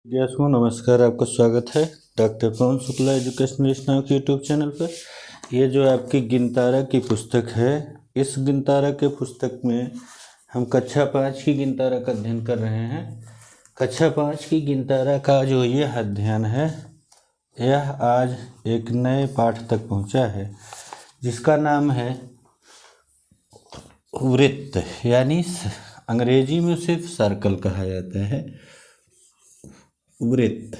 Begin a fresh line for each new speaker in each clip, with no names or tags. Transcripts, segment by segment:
को नमस्कार, आपका स्वागत है डॉक्टर पवन शुक्ला एजुकेशनलिस्ट नाम के यूट्यूब चैनल पर। ये जो आपकी गिनतारा की पुस्तक है, इस गिनतारा के पुस्तक में हम कक्षा 5 की गिनतारा का अध्ययन कर रहे हैं। कक्षा 5 की गिनतारा का जो ये अध्ययन है, यह आज एक नए पाठ तक पहुंचा है जिसका नाम है वृत्त, यानी अंग्रेजी में सिर्फ सर्कल कहा जाता है, वृत्त।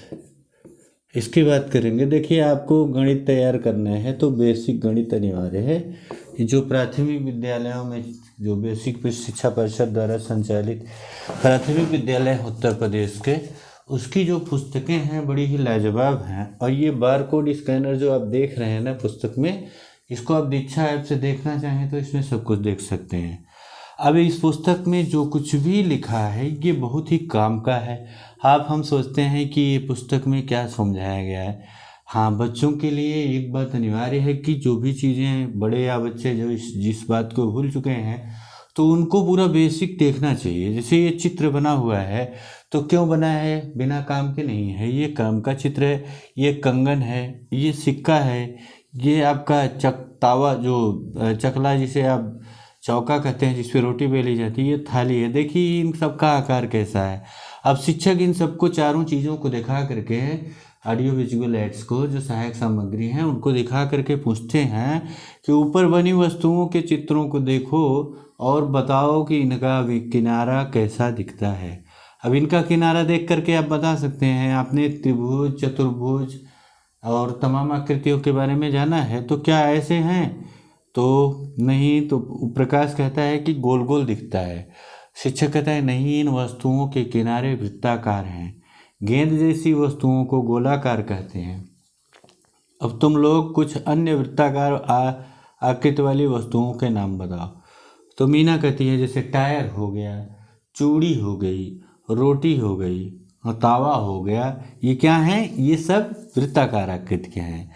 इसकी बात करेंगे। देखिए, आपको गणित तैयार करना है तो बेसिक गणित अनिवार्य है। जो प्राथमिक विद्यालयों में जो बेसिक शिक्षा परिषद द्वारा संचालित प्राथमिक विद्यालय उत्तर प्रदेश के, उसकी जो पुस्तकें हैं बड़ी ही लाजवाब हैं। और ये बारकोड स्कैनर जो आप देख रहे हैं ना पुस्तक में, इसको आप दीक्षा ऐप से देखना चाहें तो इसमें सब कुछ देख सकते हैं। अब इस पुस्तक में जो कुछ भी लिखा है ये बहुत ही काम का है। हम सोचते हैं कि ये पुस्तक में क्या समझाया गया है। हाँ, बच्चों के लिए एक बात अनिवार्य है कि जो भी चीज़ें बड़े या बच्चे जो जिस बात को भूल चुके हैं तो उनको पूरा बेसिक देखना चाहिए। जैसे ये चित्र बना हुआ है तो क्यों बना है? बिना काम के नहीं है, ये काम का चित्र है। ये कंगन है, ये सिक्का है, ये आपका तावा जो चकला जिसे आप चौका कहते हैं, जिस पे रोटी बेली जाती है, ये थाली है। देखिए इन सब का आकार कैसा है। अब शिक्षक इन सबको चारों चीज़ों को दिखा करके, ऑडियो विजुअल एड्स को, जो सहायक सामग्री हैं उनको दिखा करके पूछते हैं कि ऊपर बनी वस्तुओं के चित्रों को देखो और बताओ कि इनका किनारा कैसा दिखता है। अब इनका किनारा देख करके आप बता सकते हैं। आपने त्रिभुज, चतुर्भुज और तमाम आकृतियों के बारे में जाना है तो क्या ऐसे हैं? तो नहीं। तो प्रकाश कहता है कि गोल गोल दिखता है। शिक्षक कहता है नहीं, इन वस्तुओं के किनारे वृत्ताकार हैं। गेंद जैसी वस्तुओं को गोलाकार कहते हैं। अब तुम लोग कुछ अन्य वृत्ताकार आकृति वाली वस्तुओं के नाम बताओ। तो मीना कहती है जैसे टायर हो गया, चूड़ी हो गई, रोटी हो गई, तावा हो गया। ये क्या हैं? ये सब वृत्ताकार आकृति के हैं।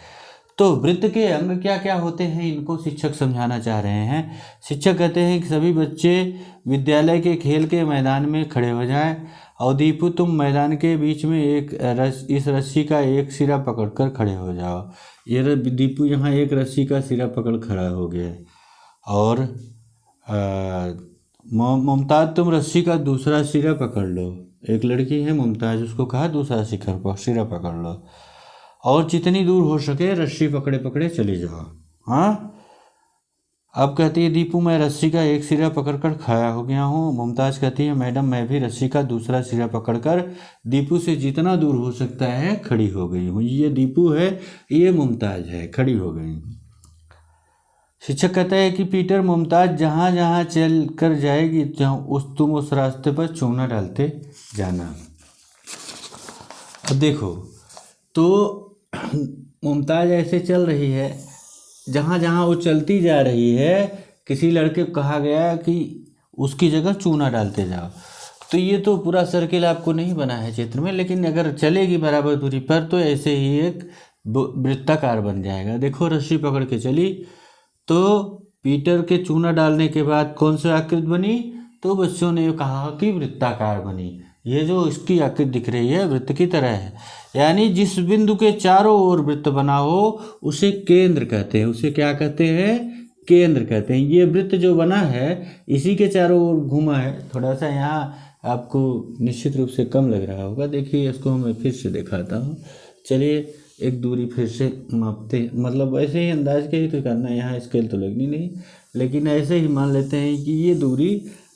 तो वृत्त के अंग क्या क्या होते हैं, इनको शिक्षक समझाना चाह रहे हैं। शिक्षक कहते हैं कि सभी बच्चे विद्यालय के खेल के मैदान में खड़े हो जाएं और दीपू तुम मैदान के बीच में इस रस्सी का एक सिरा पकड़कर खड़े हो जाओ। ये दीपू यहाँ एक रस्सी का सिरा पकड़ खड़ा हो गया। और मुमताज तुम रस्सी का दूसरा सिरा पकड़ लो। एक लड़की है मुमताज, उसको कहा दूसरा सिरा पकड़ लो और जितनी दूर हो सके रस्सी पकड़े पकड़े चली जाओ। हाँ, अब कहती है दीपू मैं रस्सी का एक सिरा पकड़कर खड़ा हो गया हूँ। मुमताज़ कहती है मैडम मैं भी रस्सी का दूसरा सिरा पकड़कर दीपू से जितना दूर हो सकता है खड़ी हो गई हूँ। ये दीपू है, ये मुमताज़ है, खड़ी हो गई। शिक्षक कहता है कि पीटर मुमताज़ जहाँ जहाँ चल कर जाएगी तुम उस रास्ते पर चूना डालते जाना। अब देखो, तो मुमताज़ ऐसे चल रही है, जहाँ जहाँ वो चलती जा रही है किसी लड़के को कहा गया कि उसकी जगह चूना डालते जाओ। तो ये तो पूरा सर्किल आपको नहीं बना है चित्र में, लेकिन अगर चलेगी बराबर दूरी पर तो ऐसे ही एक वृत्ताकार बन जाएगा। देखो रस्सी पकड़ के चली तो पीटर के चूना डालने के बाद कौन सी आकृति बनी? तो बच्चों ने कहा कि वृत्ताकार बनी। ये जो इसकी आकृति दिख रही है वृत्त की तरह है, यानी जिस बिंदु के चारों ओर वृत्त बना हो उसे केंद्र कहते हैं। उसे क्या कहते हैं? केंद्र कहते हैं। ये वृत्त जो बना है इसी के चारों ओर घूमा है। थोड़ा सा यहाँ आपको निश्चित रूप से कम लग रहा होगा। देखिए इसको मैं फिर से दिखाता हूँ। चलिए एक दूरी फिर से मापते, मतलब ऐसे ही अंदाज के ही तो करना है, यहाँ स्केल तो लगनी नहीं, लेकिन ऐसे ही मान लेते हैं कि ये दूरी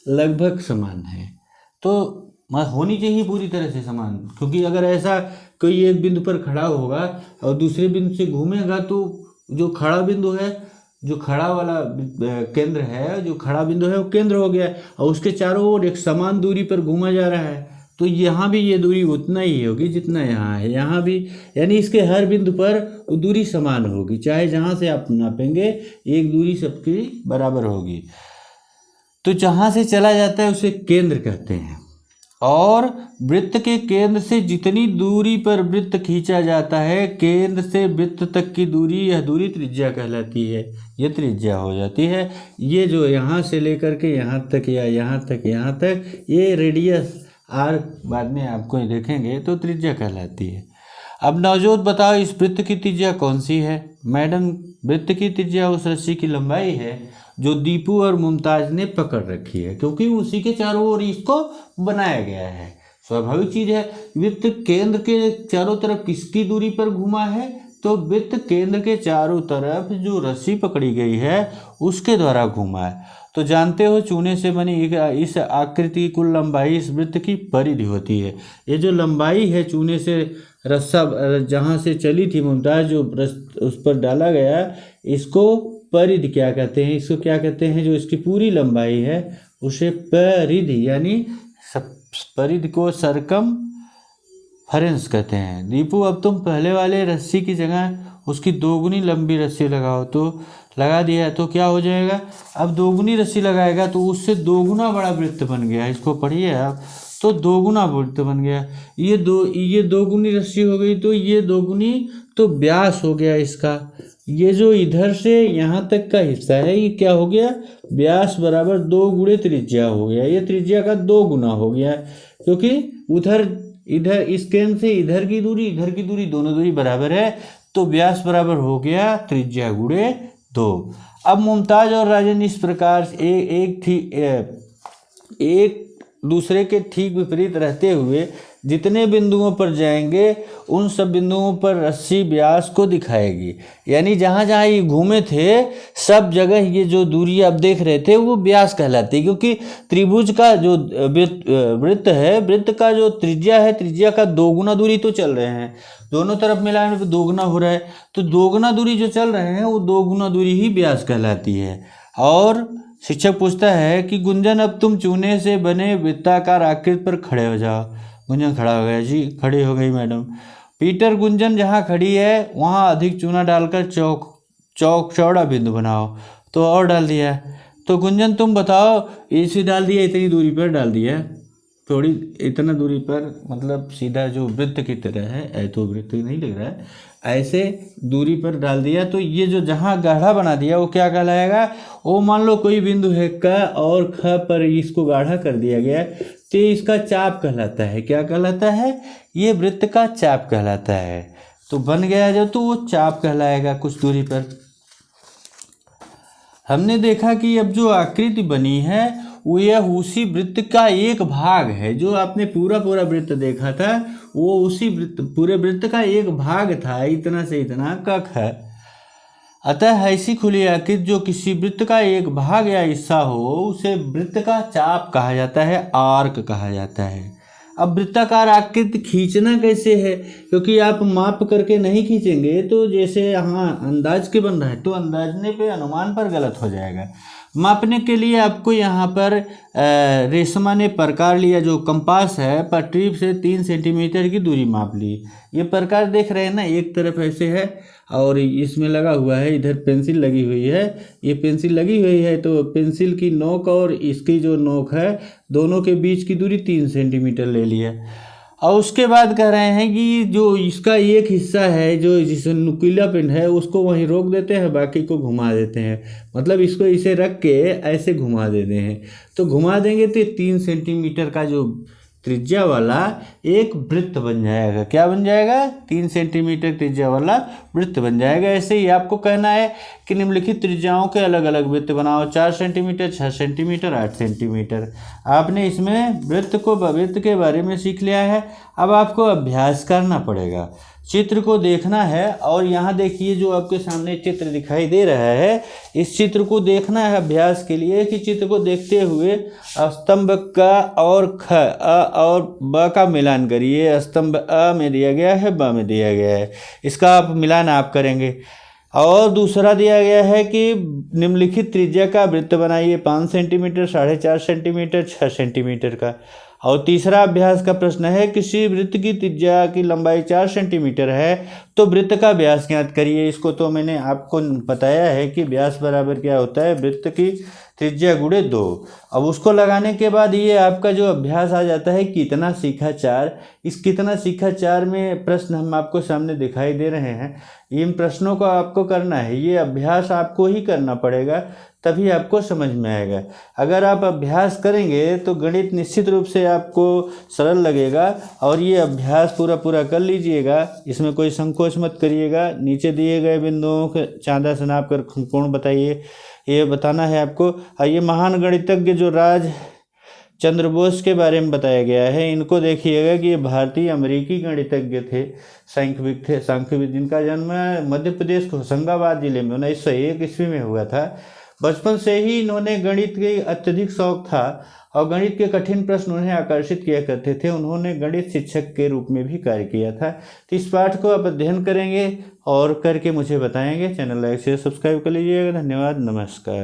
लगभग समान है। तो होनी चाहिए पूरी तरह से समान, क्योंकि अगर ऐसा कोई एक बिंदु पर खड़ा होगा और दूसरे बिंदु से घूमेगा तो जो खड़ा बिंदु है, जो खड़ा वाला केंद्र है, जो खड़ा बिंदु है वो केंद्र हो गया और उसके चारों ओर एक समान दूरी पर घूमा जा रहा है। तो यहाँ भी ये दूरी उतना ही होगी जितना यहाँ है, यहाँ भी, यानी इसके हर बिंदु पर वो दूरी समान होगी। चाहे जहाँ से आप नापेंगे एक दूरी सबकी बराबर होगी। तो जहाँ से चला जाता है उसे केंद्र कहते हैं। और वृत्त के केंद्र से जितनी दूरी पर वृत्त खींचा जाता है, केंद्र से वृत्त तक की दूरी, यह दूरी त्रिज्या कहलाती है। ये त्रिज्या हो जाती है। ये जो यहाँ से लेकर के यहाँ तक या यहाँ तक ये रेडियस आर्क बाद में आपको देखेंगे तो त्रिज्या कहलाती है। अब नवजोत बताओ इस वृत्त की त्रिज्या कौन सी है? मैडम वृत्त की त्रिज्या उस रस्सी की लंबाई है जो दीपू और मुमताज ने पकड़ रखी है, क्योंकि उसी के चारों ओर इसको बनाया गया है। स्वाभाविक चीज है। वृत्त केंद्र के चारों तरफ किसकी दूरी पर घूमा है? तो वृत्त केंद्र के चारों तरफ जो रस्सी पकड़ी गई है उसके द्वारा घूमा है। तो जानते हो चूने से बनी इस आकृति की कुल लंबाई इस वृत्त की परिधि होती है। ये जो लंबाई है चूने से रस्सा जहाँ से चली थी मुमताज जो उस पर डाला गया, इसको परिधि क्या कहते हैं? इसको क्या कहते हैं? जो इसकी पूरी लंबाई है उसे परिधि यानी परिधि को सरकम फरेंस कहते हैं। दीपू अब तुम पहले वाले रस्सी की जगह उसकी दोगुनी लंबी रस्सी लगाओ। तो लगा दिया तो क्या हो जाएगा? अब दोगुनी रस्सी लगाएगा तो उससे दोगुना बड़ा वृत्त बन गया। इसको पढ़िए आप, तो दोगुना वृत्त बन गया। ये दोगुनी रस्सी हो गई तो ये दोगुनी तो व्यास हो गया इसका। ये जो इधर से यहाँ तक का हिस्सा है ये क्या हो गया? व्यास बराबर 2 गुणे त्रिज्या हो गया। ये त्रिज्या का 2 गुना हो गया, क्योंकि इधर इस केंद्र से इधर की दूरी दोनों दूरी बराबर है, तो व्यास बराबर हो गया त्रिज्या गुणे 2। अब मुमताज और राजन इस प्रकार से एक दूसरे के ठीक विपरीत रहते हुए जितने बिंदुओं पर जाएंगे उन सब बिंदुओं पर रस्सी व्यास को दिखाएगी। यानी जहाँ जहाँ ये घूमे थे सब जगह ये जो दूरी आप देख रहे थे वो व्यास कहलाती है, क्योंकि त्रिभुज का जो वृत्त है, वृत्त का जो त्रिज्या है, त्रिज्या का 2 गुना दूरी तो चल रहे हैं, दोनों तरफ मिलाने पर 2 गुना हो रहा है। तो 2 गुना दूरी जो चल रहे हैं वो 2 गुना दूरी ही व्यास कहलाती है। और शिक्षक पूछता है कि गुंजन अब तुम चूने से बने वृत्ताकार आकृति पर खड़े हो जाओ। गुंजन खड़ा हो गया। जी खड़ी हो गई मैडम। पीटर गुंजन जहाँ खड़ी है वहाँ अधिक चूना डालकर चौड़ा बिंदु बनाओ। तो और डाल दिया। तो गुंजन तुम बताओ, इसी डाल दिया, इतनी दूरी पर डाल दिया, थोड़ी इतना दूरी पर, मतलब सीधा जो वृत्त की तरह है, तो वृत्त नहीं लग रहा है, ऐसे दूरी पर डाल दिया। तो ये जो जहाँ गाढ़ा बना दिया वो क्या कहलाएगा? वो मान लो कोई बिंदु है क और ख पर इसको गाढ़ा कर दिया गया तो इसका चाप कहलाता है। क्या कहलाता है? ये वृत्त का चाप कहलाता है। तो बन गया जो, तो वो चाप कहलाएगा कुछ दूरी पर। हमने देखा कि अब जो आकृति बनी है वो यह उसी वृत्त का एक भाग है। जो आपने पूरा वृत्त देखा था वो उसी पूरे वृत्त का एक भाग था, इतना से इतना कख है। अतः ऐसी खुली आकृति जो किसी वृत्त का एक भाग या हिस्सा हो उसे वृत्त का चाप कहा जाता है, आर्क कहा जाता है। अब वृत्ताकार आकृति खींचना कैसे है? क्योंकि आप माप करके नहीं खींचेंगे तो जैसे यहाँ अंदाज के बन रहा है तो अंदाजने पे अनुमान पर गलत हो जाएगा। मापने के लिए आपको यहाँ पर रेशमा ने प्रकार लिया, जो कंपास है, पटरी से 3 सेंटीमीटर की दूरी माप ली। ये प्रकार देख रहे हैं ना, एक तरफ ऐसे है और इसमें लगा हुआ है, इधर पेंसिल लगी हुई है। ये पेंसिल लगी हुई है तो पेंसिल की नोक और इसकी जो नोक है दोनों के बीच की दूरी 3 सेंटीमीटर ले लिया। और उसके बाद कह रहे हैं कि जो इसका एक हिस्सा है जो जिसे नुकीला पिंड है उसको वहीं रोक देते हैं, बाकी को घुमा देते हैं। मतलब इसको इसे रख के ऐसे घुमा देते हैं। तो घुमा देंगे तो 3 सेंटीमीटर का जो त्रिज्या वाला एक वृत्त बन जाएगा। क्या बन जाएगा? 3 सेंटीमीटर त्रिज्या वाला वृत्त बन जाएगा। ऐसे ही आपको कहना है कि निम्नलिखित त्रिज्याओं के अलग अलग वृत्त बनाओ। 4 सेंटीमीटर, 6 सेंटीमीटर, 8 सेंटीमीटर। आपने इसमें वृत्त के बारे में सीख लिया है। अब आपको अभ्यास करना पड़ेगा, चित्र को देखना है। और यहाँ देखिए जो आपके सामने चित्र दिखाई दे रहा है, इस चित्र को देखना है अभ्यास के लिए कि चित्र को देखते हुए स्तंभ का और ख और ब का मिलान करिए। स्तंभ अ में दिया गया है, ब में दिया गया है, इसका आप मिलान आप करेंगे। और दूसरा दिया गया है कि निम्नलिखित त्रिज्या का वृत्त बनाइए। 5 सेंटीमीटर, 4.5 सेंटीमीटर, 6 सेंटीमीटर का। और तीसरा अभ्यास का प्रश्न है, किसी वृत्त की त्रिज्या की लंबाई 4 सेंटीमीटर है तो वृत्त का व्यास ज्ञात करिए। इसको तो मैंने आपको बताया है कि व्यास बराबर क्या होता है? वृत्त की त्रिज्या गुणे 2। अब उसको लगाने के बाद ये आपका जो अभ्यास आ जाता है कितना सीखा 4। इस कितना सीखा 4 में प्रश्न हम आपको सामने दिखाई दे रहे हैं। इन प्रश्नों को आपको करना है, ये अभ्यास आपको ही करना पड़ेगा। तभी आपको समझ में आएगा। अगर आप अभ्यास करेंगे तो गणित निश्चित रूप से आपको सरल लगेगा। और ये अभ्यास पूरा कर लीजिएगा, इसमें कोई संकोच मत करिएगा। नीचे दिए गए बिंदुओं के चांदा से नाप कर कोण बताइए, ये बताना है आपको। ये महान गणितज्ञ जो राज चंद्र बोस के बारे में बताया गया है, इनको देखिएगा कि ये भारतीय अमेरिकी गणितज्ञ थे, सांख्यविद, जिनका जन्म मध्य प्रदेश के होशंगाबाद जिले में 1901 ईस्वी में हुआ था। बचपन से ही इन्होंने गणित के अत्यधिक शौक था और गणित के कठिन प्रश्न उन्हें आकर्षित किया करते थे। उन्होंने गणित शिक्षक के रूप में भी कार्य किया था। तो इस पाठ को आप अध्ययन करेंगे और करके मुझे बताएंगे। चैनल लाइक शेयर सब्सक्राइब कर लीजिएगा। धन्यवाद, नमस्कार।